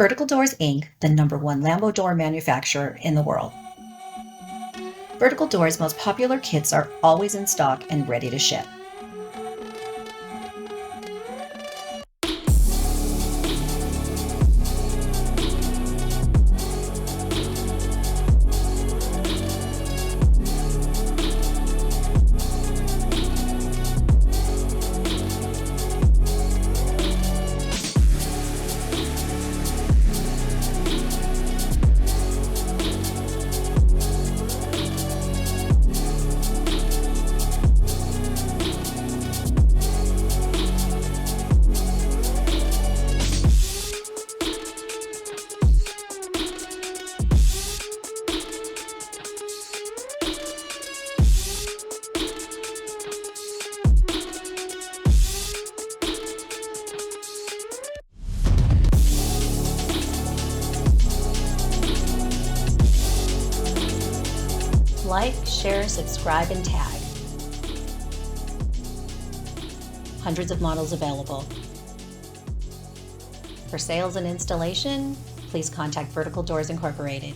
Vertical Doors Inc., the #1 Lambo door manufacturer in the world. Vertical Doors' most popular kits are always in stock and ready to ship. Like, share, subscribe, and tag. Hundreds of models available. For sales and installation, please contact Vertical Doors Incorporated.